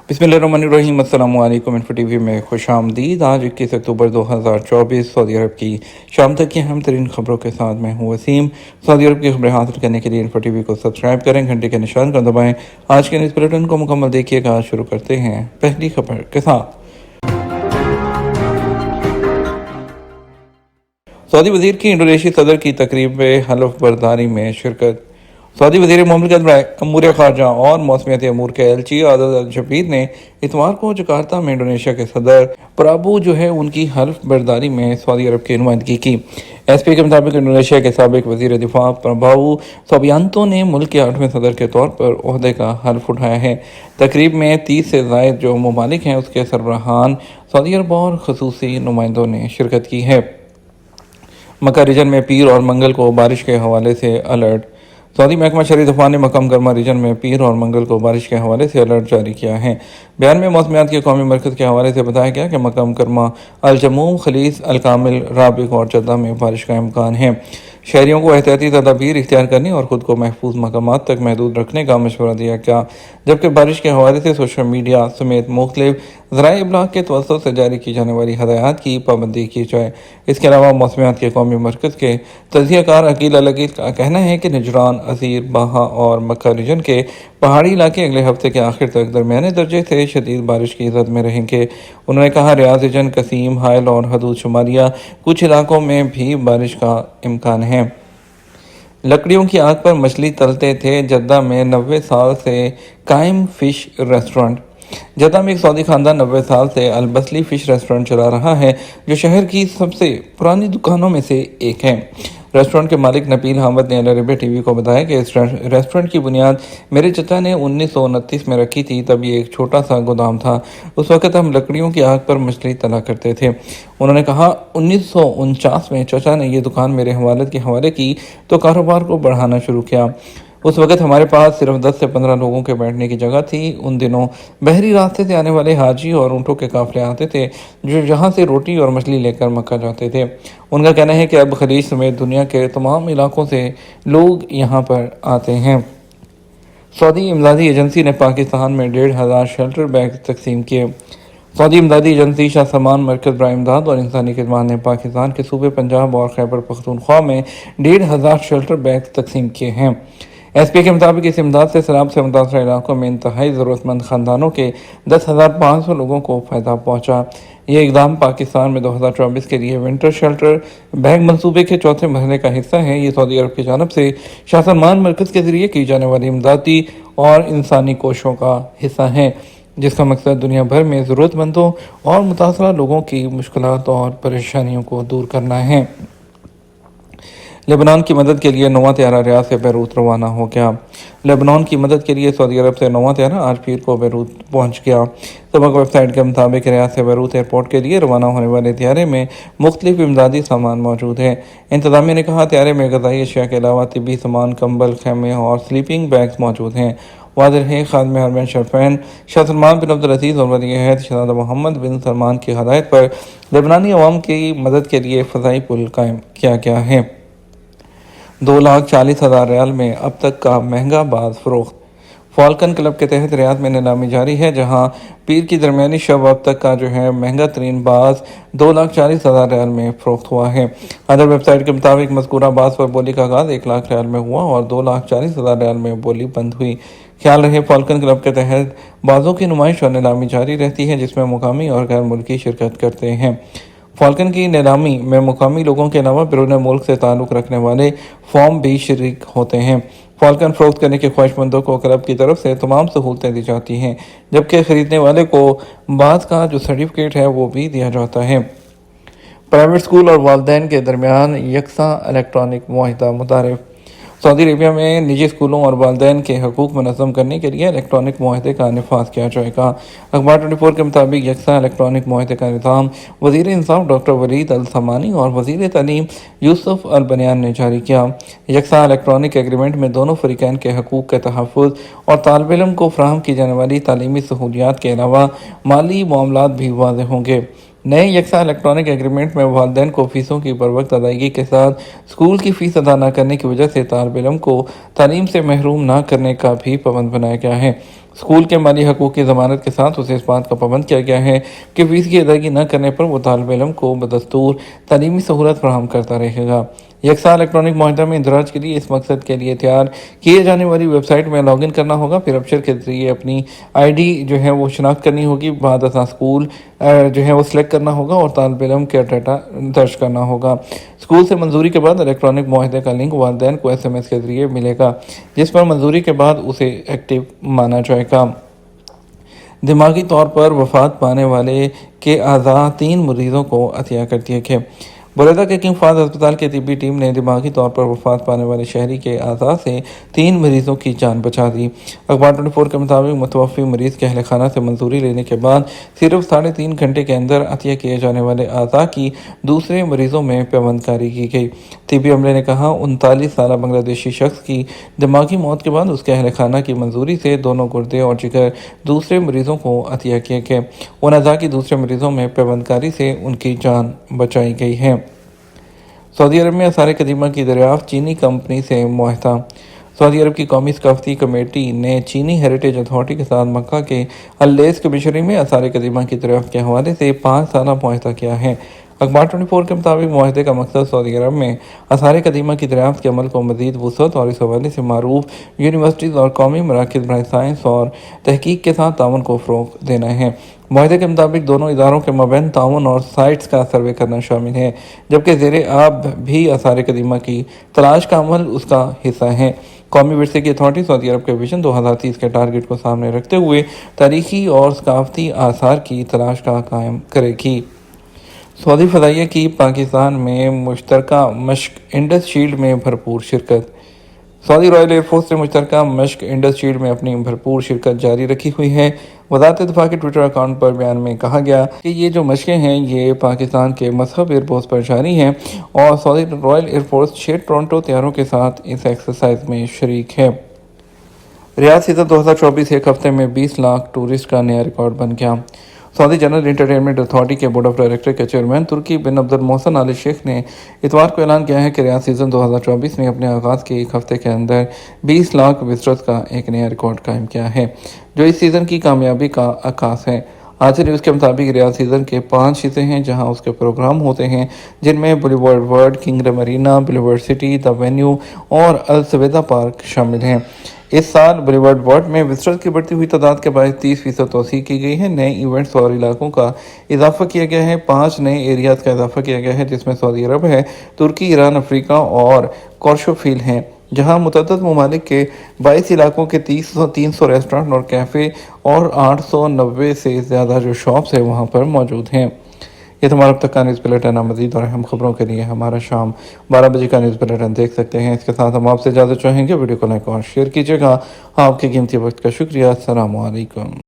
बिस्मिल्लाहिर्रहमानिर्रहीम। अस्सलाम वालेकुम। इन्फो टीवी में खुश आमदीद। आज 21 अक्टूबर 2024 सऊदी अरब की शाम तक की अहम तरीन खबरों के साथ मैं हूँ वसीम। सऊदी अरब की खबरें हासिल करने के लिए इन्फो टीवी को सब्सक्राइब करें, घंटे के निशान को दबाएं। आज के न्यूज़ बुलेटिन को मुकम्मल देखिएगा। आज शुरू करते हैं पहली खबर के साथ। सऊदी वजीर की इंडोनेशियाई सदर की तकरीब में हलफ बर्दारी में शिरकत। सऊदी वजीर मुमलिकत अमूर खारजा और मौसमियाती अमूर के एलची आदत अल शबीर ने इतवार को जकार्ता में इंडोनेशिया के सदर प्राबू उनकी हल्फ बर्दारी में सऊदी अरब की नुमाइंदगी की। एसपी के मुताबिक इंडोनेशिया के साबिक वजीर दिफा प्रभावू सोबियांतो ने मुल्क के 8वें सदर के तौर पर ओहदे का हल्फ उठाया है। तकरीब में 30 से ज़ायद जो ममालिक हैं उसके सरबराहान, सऊदी अरब और खसूसी नुमाइंदों ने शिरकत की है। मक्का रीजन में पीर और मंगल को बारिश के हवाले से अलर्ट। सऊदी महकमा शहरी दफा ने मक्का मुकरमा रीजन में पीर और मंगल को बारिश के हवाले से अलर्ट जारी किया है। बयान में मौसमियात के कौमी मरकज़ के हवाले से बताया गया कि मक्का मुकरमा, अल जमूम, खलीस, अल कामिल, राबिक और जद्दा में बारिश का इम्कान है। शहरियों को एहतियाती तदाबीर इख्तियार करने और ख़ुद को महफूज मकामात तक महदूद रखने का मशवरा दिया गया, जबकि बारिश के हवाले से सोशल मीडिया समेत मुख्तलिफ ज़राए इब्लाग के तवस्सुत से जारी की जाने वाली हदायत की पाबंदी की जाए। इसके अलावा मौसमियात के कौमी मरकज़ के तजियाकार अकील अलगील का कहना है कि निजरान, असीर, बाहा और मक्का रीजन के पहाड़ी इलाके अगले हफ्ते के आखिर तक दरमियाने दर्जे से शदीद बारिश की ज़द में रहेंगे। उन्होंने कहा रियाज रीजन, कसीम, हायल और हदूद शुमारिया कुछ इलाकों में भी बारिश का इम्कान है। लकड़ियों की आग पर मछली तलते थे जद्दा में 90 साल से कायम फ़िश रेस्टोरेंट। जद्दा में एक सऊदी खानदान 90 साल से अलबसली फ़िश रेस्टोरेंट चला रहा है, जो शहर की सबसे पुरानी दुकानों में से एक है। रेस्टोरेंट के मालिक नबील हामद ने अल अरबिया टीवी को बताया कि इस रेस्टोरेंट की बुनियाद मेरे चचा ने 1929 में रखी थी। तब ये एक छोटा सा गोदाम था। उस वक़्त हम लकड़ियों की आग पर मछली तला करते थे। उन्होंने कहा 1949 में चचा ने ये दुकान मेरे वालिद के हवाले की तो कारोबार को बढ़ाना शुरू किया। उस वक़्त हमारे पास सिर्फ 10 से 15 लोगों के बैठने की जगह थी। उन दिनों बहरी रास्ते से आने वाले हाजी और ऊँटों के काफ़िले आते थे, जो यहाँ से रोटी और मछली लेकर मक्का जाते थे। उनका कहना है कि अब खलीज समेत दुनिया के तमाम इलाकों से लोग यहाँ पर आते हैं। सऊदी इमदादी एजेंसी ने पाकिस्तान में 1,500 शेल्टर बैग तकसीम किए। सऊदी इमदादी एजेंसी शाह सलमान मरकज़ बराए इमदाद और इंसानी खिदमत ने पाकिस्तान के सूबे पंजाब और खैबर पख्तूनख्वा में 1,500 शेल्टर बैग तकसीम किए हैं। एसपी के मुताबिक इस इमदाद से सैलाब से मुतासर इलाकों में इंतहाई ज़रूरतमंद ख़ानदानों के 10,500 लोगों को फ़ायदा पहुँचा। ये इक़दाम पाकिस्तान में 2024 के लिए विंटर शेल्टर बैग मनसूबे के चौथे मरहले का हिस्सा है। ये सऊदी अरब की जानिब से शाह सलमान मरकज़ के ज़रिए की जाने वाली इमदादी और इंसानी कोशिशों का हिस्सा है, जिसका मकसद दुनिया भर में ज़रूरतमंदों और मुतासरा लोगों की मुश्किलात और परेशानियों को दूर करना है। लेबनान की मदद के लिए नौवां त्यारा रियाद से बैरूत रवाना हो गया। लेबनान की मदद के लिए सऊदी अरब से नौवां त्यारा आज पीर को बैरूत पहुंच गया। सबक वेबसाइट के मुताबिक रियाद से बैरूत एयरपोर्ट के लिए रवाना होने वाले त्यारे में मुख्तलिफ इमदादी सामान मौजूद है। इंतजामिया ने कहा त्यारे में ग़िज़ाई अशिया के अलावा तिब्बी सामान, कंबल, खेमे और स्लीपिंग बैग्स मौजूद हैं। वाज़ेह है खादिम हरमैन शरफ़ैन शाह सलमान बिन अब्दुल अज़ीज़ और वली अहद शहज़ादा मोहम्मद बिन सलमान की हदायत पर लेबनानी अवाम की मदद के लिए फ़ज़ाई पुल कायम किया गया है। 2,40,000 रियाल में अब तक का महंगा बाज फ़रोख्त। फाल्कन क्लब के तहत रियाद में नीलामी जारी है, जहां पीर की दरमियानी शब अब तक का महंगा तरीन बाज 2,40,000 रियाल में फ़रोख्त हुआ है। अदर वेबसाइट के मुताबिक मज़कूरा बाज पर बोली का आगाज़ 1 लाख रियाल में हुआ और 2,40,000 रियाल में बोली बंद हुई। ख्याल रहे फाल्कन क्लब के तहत बाज़ों की नुमाइश और नीलामी जारी रहती है, जिसमें मुकामी और गैर मुल्की शिरकत करते हैं। फाल्कन की नीलामी में मुकामी लोगों के अलावा बैरून मुल्क से ताल्लुक़ रखने वाले फॉर्म भी शरीक होते हैं। फाल्कन फ़रोख्त करने के ख्वाहिशमंदों को क्लब की तरफ से तमाम सहूलतें दी जाती हैं, जबकि ख़रीदने वाले को बाज़ का जो सर्टिफिकेट है वो भी दिया जाता है। प्राइवेट स्कूल और वालिदैन के दरमियान यकसा इलेक्ट्रॉनिक मुआहिदा मुतारिफ। सऊदी अरबिया में निजी स्कूलों और वालिदैन के हकूक़ मुनज़्ज़म करने के लिए इलेक्ट्रॉनिक मुआहिदे का नफाज़ किया जाएगा। अखबार 24 के मुताबिक यकसा इलेक्ट्रॉनिक मुआहिदे का निज़ाम वज़ीर इंसाफ डॉक्टर वलीद अल समानी और वज़ीर तालीम यूसुफ अल बनियान ने जारी किया। यकसा इलेक्ट्रॉनिक एग्रीमेंट में दोनों फ़रीक़ैन के हकूक़ के तहफ़्फ़ुज़ और तालिब इल्म को फ़राहम की जाने वाली तालीमी सहूलियात के अलावा माली मामलात भी वाज़ेह होंगे। नए यकसा इलेक्ट्रॉनिक एग्रीमेंट में वालिदैन को फ़ीसों की बरवक्त अदायगी के साथ स्कूल की फ़ीस अदा न करने की वजह से तालिब इल्म को तालीम से महरूम न करने का भी पाबंद बनाया गया है। स्कूल के माली हकूक़ की ज़मानत के साथ उसे इस बात का पाबंद किया गया है कि फ़ीस की अदायगी न करने पर वो तालिब इल्म को बदस्तूर तालीमी सहूलत फराहम करता रहेगा। यकसा इलेक्ट्रॉनिक मुआहदा में इंदराज के लिए इस मकसद के लिए तैयार किए जाने वाली वेबसाइट में लॉगिन करना होगा, फिर अबशर के ज़रिए अपनी आईडी जो है वो शनाख्त करनी होगी। बाद असा स्कूल जो है वो सिलेक्ट करना होगा और तालिब इल्म का डाटा दर्ज करना होगा। स्कूल से मंजूरी के बाद इलेक्ट्रॉनिक मुआहदे का लिंक वालिदैन को SMS के ज़रिए मिलेगा, जिस पर मंजूरी के बाद उसे एक्टिव माना जाएगा। दिमागी तौर पर वफात पाने वाले के अज़ा 3 मरीजों को अतिया कर दिए गए। बड़ौदा के किंग फाहद अस्पताल की तिब्बी टीम ने दिमागी तौर पर वफात पाने वाले शहरी के अज़ा से 3 मरीजों की जान बचा दी। अखबार 24 के मुताबिक मुतवफ़ी मरीज के अहल खाना से मंजूरी लेने के बाद सिर्फ 3.5 घंटे के अंदर अतिया किए जाने वाले अज़ा की दूसरे मरीजों में पेवंदकारी की गई। तिब्बी अमले ने कहा 39 साल बांग्लादेशी शख्स की दिमागी मौत के बाद उसके अहल खाना की मंजूरी से दोनों गुर्दे और जिगर दूसरे मरीजों को अतिया किए गए। उन अज़ा की दूसरे मरीजों में पेवंदकारी से उनकी जान बचाई गई है। सऊदी अरब में आसार कदीमा की दरियाफ्त चीनी कंपनी से मुआहदा। सऊदी अरब की कौमी सकाफती कमेटी ने चीनी हेरिटेज अथॉरिटी के साथ मक्का के अल्लेस कमिशनरी में आसार कदीमा की दरियाफ्त के हवाले से 5 साला मुआहदा किया है। अखबार 24 के मुताबिक मुआहदे का मकसद सऊदी अरब में आसार कदीमा की दरियाफ्त के अमल को मज़ीद वुसअत और इस हवाले से मारूफ यूनिवर्सिटीज़ और कौमी मराकज़ बराए साइंस और तहकीक के साथ ताउन को फ़रोग़ देना है। मुआहदे के मुताबिक दोनों इदारों के मबैन ताउन और साइट्स का सर्वे करना शामिल है, जबकि ज़ेरे आब भी आसार कदीमा की तलाश का अमल उसका हिस्सा है। कौमी विरसे की अथॉरिटी सऊदी अरब के विजन 2030 के टारगेट को सामने रखते हुए तारीखी और सकाफती आसार की तलाश का कायम करेगी। सऊदी फ़ज़ाइया की पाकिस्तान में मुश्तरका मशक इंडस शील्ड में भरपूर शिरकत। सऊदी रॉयल एयरफोर्स ने मुश्तरका मशक इंडस शील्ड में अपनी भरपूर शिरकत जारी रखी हुई है। वज़ारत दिफा के ट्विटर अकाउंट पर बयान में कहा गया कि ये जो मशक़ें हैं ये पाकिस्तान के मसहब एयरपोर्ट पर जारी हैं और सऊदी रॉयल एयरफोर्स 6 टोरंटो तैयारों के साथ इस एक्सरसाइज में शरीक है। रियाद सीज़न 2024 एक हफ्ते में 20 लाख टूरिस्ट का नया रिकॉर्ड बन गया। सऊदी जनरल इंटरटेनमेंट अथॉरिटी के बोर्ड ऑफ डायरेक्टर के चेयरमैन तुर्की बिन अब्दुल मोहसन आल शेख ने इतवार को ऐलान किया है कि रियाद सीज़न 2024 ने अपने आगाज़ के एक हफ्ते के अंदर 20 लाख विज़िटर्स का एक नया रिकॉर्ड कायम किया है, जो इस सीज़न की कामयाबी का आकाश है। आज न्यूज़ के मुताबिक रियाद सीज़न के 5 हिस्से हैं जहां उसके प्रोग्राम होते हैं, जिनमें boulevard world, kingdom Marina, boulevard city, the venue और अल सवेदा पार्क शामिल हैं। इस साल बुलेवर्ड वर्ल्ड में विजिटर्स की बढ़ती हुई तादाद के बायस 30% तोसी की गई है। नए इवेंट्स और इलाकों का इजाफा किया गया है। 5 नए एरियाज का इजाफा किया गया है, जिसमें सऊदी अरब है, तुर्की, ईरान, अफ्रीका और कोर्शोफिल हैं, जहां मुतअद्दिद ममालिक के 22 इलाकों के 300 रेस्टोरेंट और कैफ़े और 890 से ज़्यादा जो शॉप्स हैं वहां पर मौजूद हैं। ये हमारा अब तक का न्यूज़ बुलेटिन है। मज़ीद और अहम खबरों के लिए हमारा शाम 12 बजे का न्यूज़ बुलेटिन देख सकते हैं। इसके साथ हम आपसे इजाज़त चाहेंगे। वीडियो को लाइक और शेयर कीजिएगा। आपके कीमती वक्त का शुक्रिया। अस्सलामु अलैकुम।